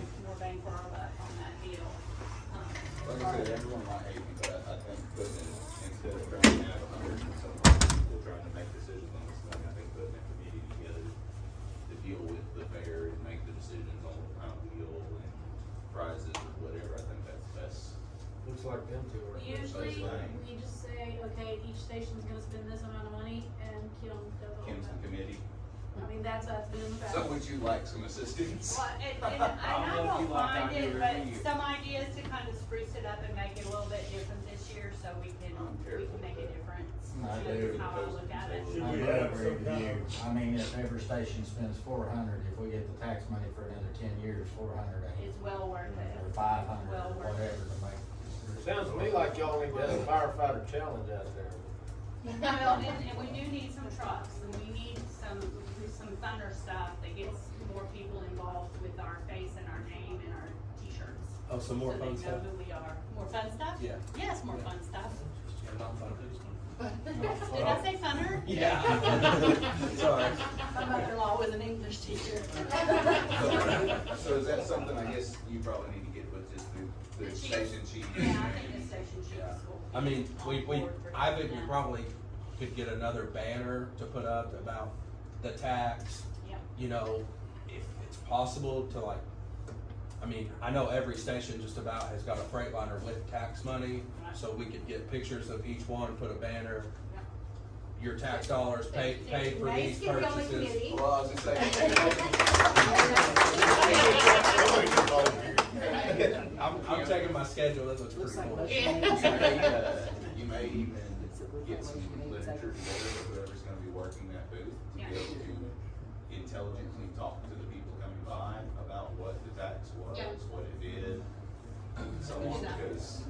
more bang for our buck on that deal. Like I said, everyone might hate me, but I think putting it, instead of trying to have 100 and some people trying to make decisions on this thing, I think putting a committee together to deal with the fair and make the decisions on what kind of wheel and prizes or whatever, I think that's best. Looks like them two are. Usually, Baseline. we just say, okay, each station's gonna spend this amount of money, and Kim does all Kim's that. committee. I mean, that's us doing the So fact. would you like some assistance? Well, and I know if you don't like mind idea it, or but you. some ideas to kind of spruce it up and make it a little bit different this year, so we can make a difference. I That's do. how I look at it. Should I we do have agree some with kind you. of, I mean, if every station spends 400, if we get the tax money for another 10 years, 400 ain't, It's well worth it. or 500, Well or worth whatever to make. Sounds to me like y'all need to have a firefighter challenge out there. Well, and we do need some trucks, and we need some thunder stuff that gets more people involved with our face and our name and our t-shirts. Oh, some more fun So stuff? they know who we are. More fun stuff? Yeah. Yes, more fun stuff. And not fun. Did I say funner? Yeah. Sorry. My mother-in-law was an English teacher. So is that something, I guess, you probably need to get with just the The chief. station chief? Yeah, I think the station chief will. I mean, be on board for I think we that. probably could get another banner to put up about the tax. Yeah. You know, if it's possible to like, I mean, I know every station just about has got a Freightliner with tax money, so we could get pictures of each one, put a banner. Yeah. Your tax dollars paid for Nice these to be on the purchases. committee. Well, I was just saying. I'm checking my schedule, it looks pretty cool. You may even get some literature together with whoever's gonna be working that booth, to be able to intelligently talk to the people coming by about what the tax was, Yeah. what it did, so on, because.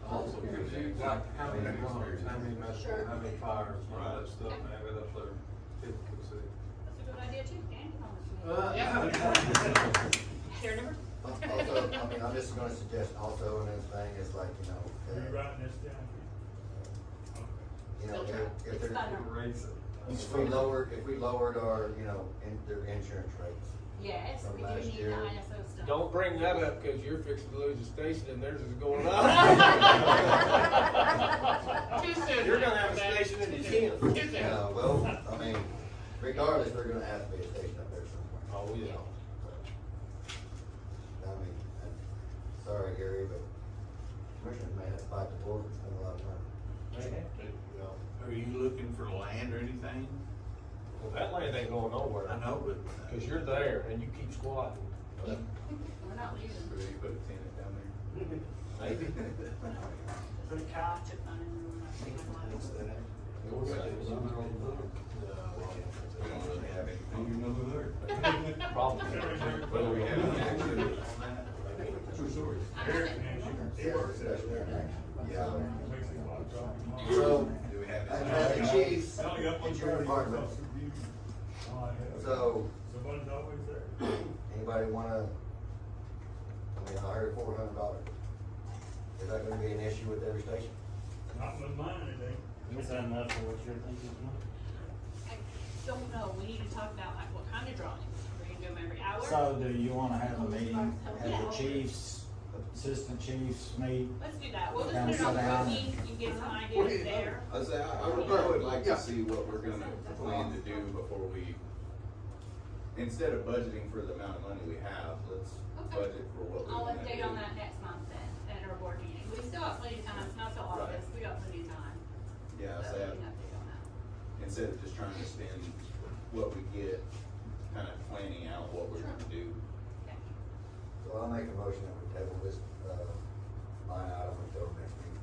Also, because you, like, how many runs, how many medical, how many fires, and all that stuff, and have it up there, people can see. That's a good idea too, Andy. Share number? Also, I mean, I'm just gonna suggest also another thing is like, you know, are you writing this down you know, if It's there's, thunder. Raise it. if we lowered our, you know, their insurance rates. Yes, From we do last need the year. ISO stuff. Don't bring that up, cause you're fixing to lose a station and theirs is going up. Too soon. You're gonna have a station in the tenth. Too soon. Well, I mean, regardless, we're gonna have to be a station up there somewhere. Oh, yeah. I mean, sorry, Gary, but commissioners may have to fight the board and spend a lot of money. Are you looking for land or anything? Well, that land ain't going nowhere. I know, but. Cause you're there and you keep squatting. We're not leaving. Where they put a tenant down there. Maybe. Put a couch up on it and we're not saying like We don't really have anything. Probably. Whether we have any action on that. True story. It works out there. Yeah. Makes it a lot of trouble. So, Do we have as any? the chief, I only got one it's your car. department, so, Somebody's always there. anybody wanna, I mean, I heard $400. Is that gonna be an issue with every station? Not with mine, it ain't. Is that enough for what you're thinking? I don't know, we need to talk about like what kind of drawings, we're gonna do them every hour. So do you wanna have a meeting, have the chiefs, assistant chiefs meet? Let's do that, we'll just Kinda put it on sit down booking, you get some ideas there. I say, I would probably like to see what we're gonna plan to do before we, instead of budgeting for the amount of money we have, let's Okay. budget for what we I'll wanna do. update on that next month then, at our board meeting, we still have plenty of time, it's not till Right. August, we got plenty of time. Yeah, So so we can update on that. instead of just trying to spend what we get, kind of planning out what we're gonna do. Okay. So I'll make a motion that we table this, line item until next meeting.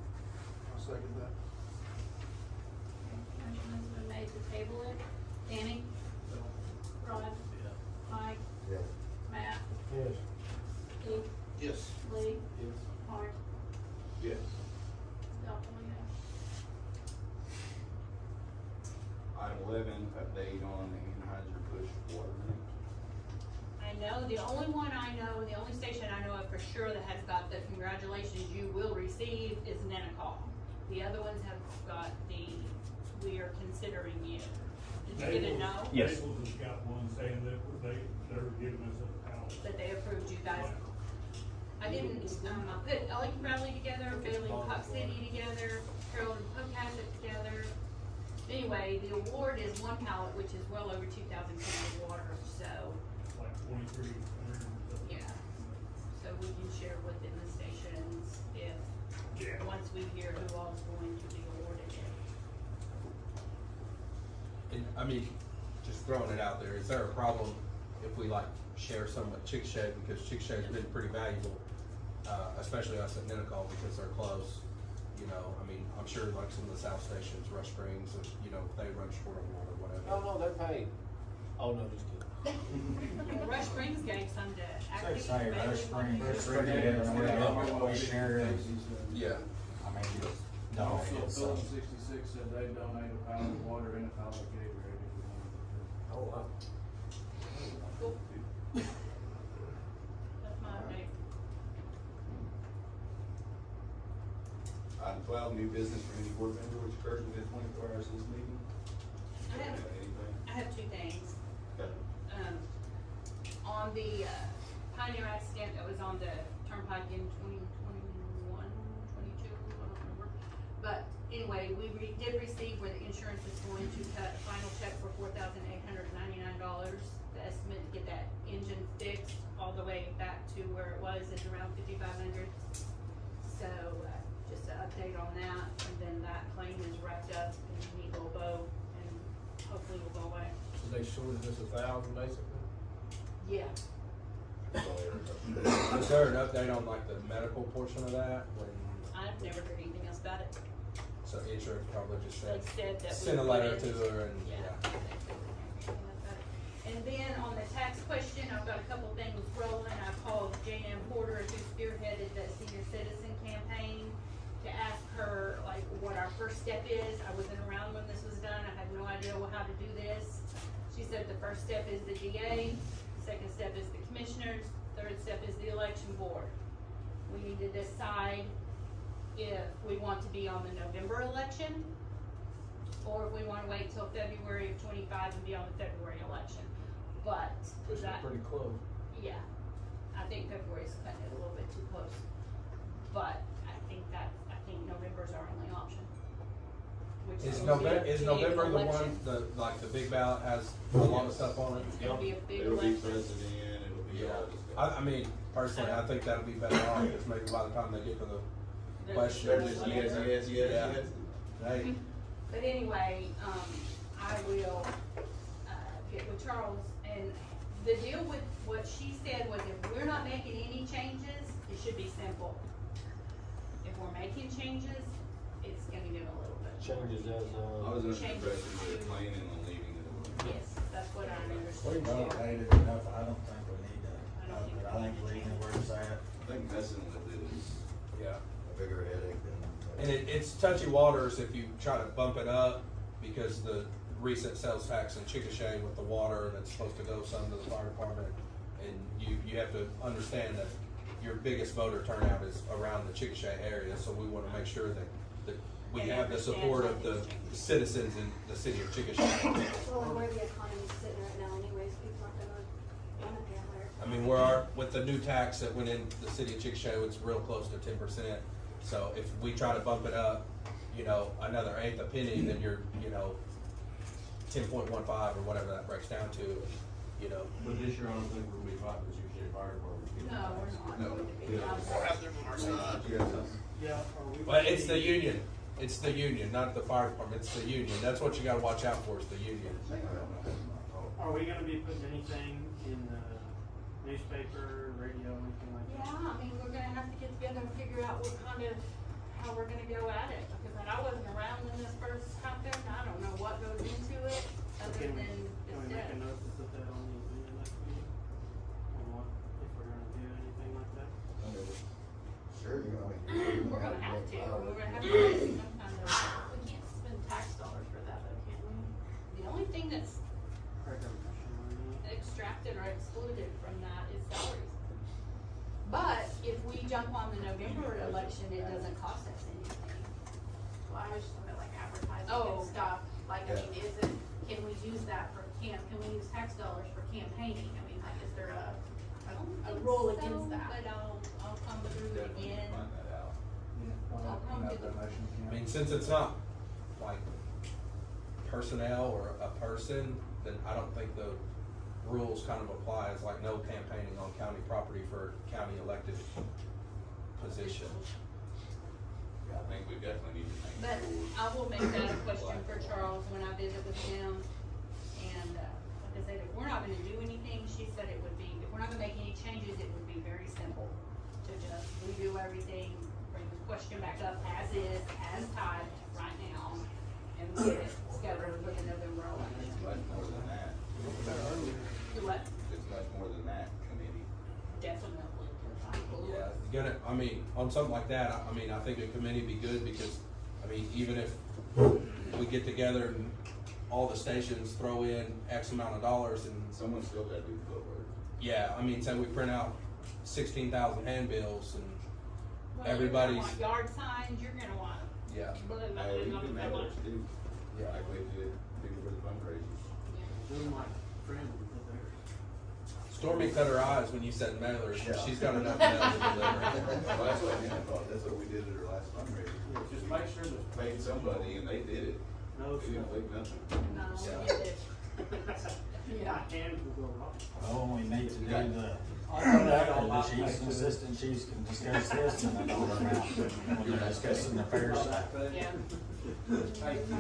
I'll second that. Motion has been made to table it. Danny? Rod? Mike? Yes. Matt? Yes. Steve? Yes. Lee? Yes. Mark? Yes. Delphine, yes. Item 11, update on the Anheuser-Busch water main. I know, the only one I know, the only station I know of for sure that has got the congratulations you will receive is Nenacall. The other ones have got the, we are considering you. Did you get a no? Naples has got one saying that they're giving us a house. That they approved would you guys, I didn't, I put Ellie Bradley together, Bailey and Puck City together, Harold and Pocasset together. Anyway, the award is one pallet, which is well over 2,000 cans of water, so, Like 2,300 and something. yeah. So we can share within the stations if, Yeah. once we hear who all's going to be awarded it. And, I mean, just throwing it out there, is there a problem if we like share some with Chickasha, because Chickasha's been pretty valuable, especially us at Nenagel, because they're close, you know, I mean, I'm sure like some of the south stations, Rush Springs, you know, they run short of water, whatever. Oh, no, they're paid. Oh, no, just kidding. Rush Springs gave some to Active. Say, Rush Bailey, Springs, one, Rush two. Springs, we share it. Yeah. I mean, just Also, donate it, so. Phillips 66 said they donate a pallet of water and a pallet of Gatorade if you want it. Oh, wow. Cool. That's my update. Item 12, new business for any board member which occurs within 24 hours of this meeting. I have, Anything? I have two things. Okay. On the Pioneer accident that was on the turnpike in 2021, 22, I don't remember. But anyway, we did receive where the insurance is going to cut a final check for $4,899. The estimate to get that engine fixed all the way back to where it was is around $5,500. So, just an update on that, and then that claim is wrapped up in a neat little bow, and hopefully will go away. So they shorted us 1,000 basically? Yeah. Is there an update on like the medical portion of that, when, I've never heard anything else about it. so insurance probably just said, They said that. send a we letter put to it- her and, yeah. And then on the tax question, I've got a couple things rolling. I called Jane Ann Porter, who spearheaded the senior citizen campaign, to ask her like what our first step is. I wasn't around when this was done. I had no idea how to do this. She said the first step is the DA, second step is the commissioners, third step is the election board. We need to decide if we want to be on the November election, or if we wanna wait till February of 25 and be on the February election. But Pushing that, it pretty close. yeah, I think February's cutting it a little bit too close. But I think November's our only option. Which Is will be a November, big the one, election. like the big ballot has a lot of stuff on it? It's gonna be a big It'll be election. president, it'll be all this stuff. I mean, personally, I think that'll be better off, because maybe by the time they get to the The- question. They're just yes, yes, yes, Yeah. yes. Hey, But anyway, I will, get with Charles, and the deal with what she said was if we're not making any changes, it should be simple. If we're making changes, it's gonna get a little bit. Changes as, I was under the Changes impression to- that planning on leaving it. Yes, that's what I We understood. voted enough, I don't think we need to, I think leaving it where it's at. I think messing with it is yeah. A bigger headache than. And it's touchy waters if you try to bump it up, because the recent sales tax in Chickasha with the water, that's supposed to go some to the fire department. And you have to understand that your biggest voter turnout is around the Chickasha area, so we wanna make sure that we They have the understand support what of the these changes. citizens in the city of Chickasha. Well, and where the economy's sitting right now anyways, people aren't gonna want it down there. I mean, with the new tax that went in the city of Chickasha, it's real close to 10%. So if we try to bump it up, you know, another eighth a penny, then you're, you know, 10.15 or whatever that breaks down to, you know. But this year, I don't think we're gonna be fighting the Chickasha Fire Department. No, we're not No. going to be. Yeah. I'm- have them on our side. Yeah, are we? But it's the union. It's the union, not the fire department. It's the union. That's what you gotta watch out for, is the union. Are we gonna be putting anything in the newspaper, radio, anything like Yeah, that? I mean, we're gonna have to get together and figure out what kind of, how we're gonna go at it, because I wasn't around when this first happened, I don't know what goes into it, other Can we, than can we the make a steps. note to put that on the agenda next meeting? On what, if we're gonna do anything like that? Sure, you know, I mean. We're gonna have to, or we're gonna have to do some kind of, We can't spend tax dollars for that though, can we? the only thing that's Recreation money. extracted or excluded from that is salaries. But if we jump on the November election, it doesn't cost us anything. Well, I was just looking at like advertising Oh. and stuff, like, I mean, can we use that for can we use tax dollars for campaigning? I mean, like, is there a I don't think rule so, against that. But I'll come through Definitely again. find that out. I'll come to the, I mean, since it's not like personnel or a person, then I don't think the rules kind of apply as like no campaigning on county property for county elected position. I think we definitely need to make but sure. I will make that a question for Charles when I visit with him. And, like I said, if we're not gonna do anything, she said it would be, if we're not gonna make any changes, it would be very simple to just redo everything, bring the question back up as is, as typed right now, and get it scheduled for the November election. It's much more than that. Do what? It's much more than that, committee. Definitely. Yeah, you gotta, I mean, on something like that, I mean, I think a committee would be good because, I mean, even if we get together and all the stations throw in X amount of dollars and. Someone's still gotta do the footwork. Yeah, I mean, say we print out 16,000 handbills and Well, everybody's. You're gonna want yard signs, you're gonna want. Yeah. Hey, we do mailers too, Yeah. like we did, for the fundraisers. Doing my friend with theirs. Stormy cut her eyes when you said mailers, but she's got enough mail to deliver. Well, that's what Hannah thought, that's what we did at our last fundraiser. Just make sure that. Paid somebody and they did it. No, They didn't leave nothing. No, Yeah. it is. Yeah, hands will go wrong. Oh, we need to do the, Yeah. the chiefs and assistant chiefs can discuss this and I know they're out when they're discussing the fair side. Yeah.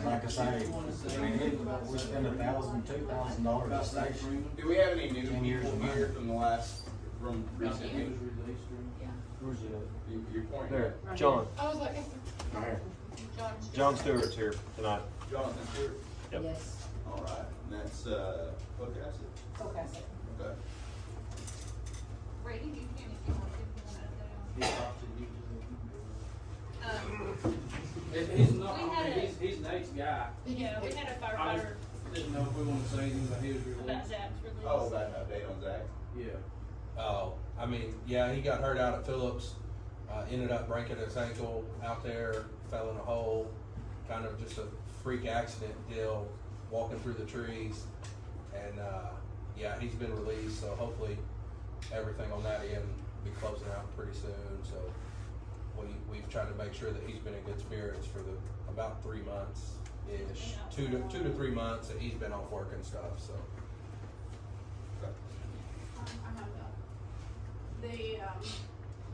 Like I say, I mean, we spend $1,000, $2,000 a station. Do we have any new 10 years people of here money. from the last, from recent It meetings? was released during. Your point? There, John, I was like, John Stewart's here tonight. Jonathan Stewart? Yep. Yes. All right, and that's, Pocasset? Okay. Okay. Grady, do you have anything else you He talked to you. want to say? He's not, We I had mean, a- he's Nate's guy. Yeah, we had a I firefighter just didn't know if we wanted to say anything about his about release. Zach's release. Oh, about an update on Zach? Yeah. Oh, I mean, yeah, he got hurt out at Phillips, ended up breaking his ankle out there, fell in a hole, kind of just a freak accident deal, walking through the trees. And, yeah, he's been released, so hopefully everything on that end will be closing out pretty soon, so we've tried to make sure that he's been in good spirits for about 3 months-ish, 2 to 3 months that he's been off work and stuff, so. I have the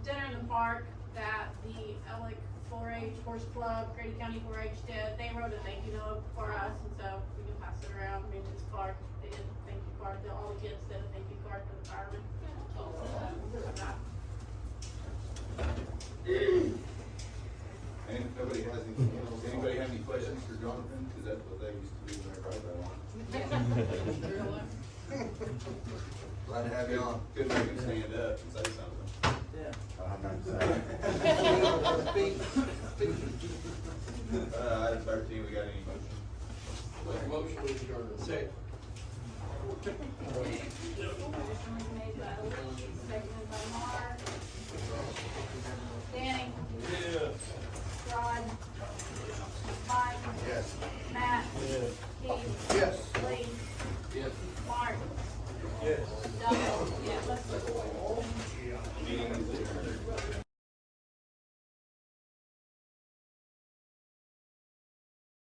dinner in the park that the Ellick 4-H Horse Club, Grady County 4-H did, they wrote a thank you note for us, and so we can pass it around, I mean, it's card, they did a thank you card, all the kids did a thank you card for the firemen. And if nobody has anything else, anybody have any questions for Jonathan? Cause that's what they used to do when they ride on. Glad to have you on. Could make him stand up and say something. Yeah. I'm not saying. Item 13, we got any motion? Motion to adjourn. Second. Motion made by Lee, seconded by Mark. Danny, Yeah. Rod, Mike, Yes. Matt, Yeah. Keith, Yes.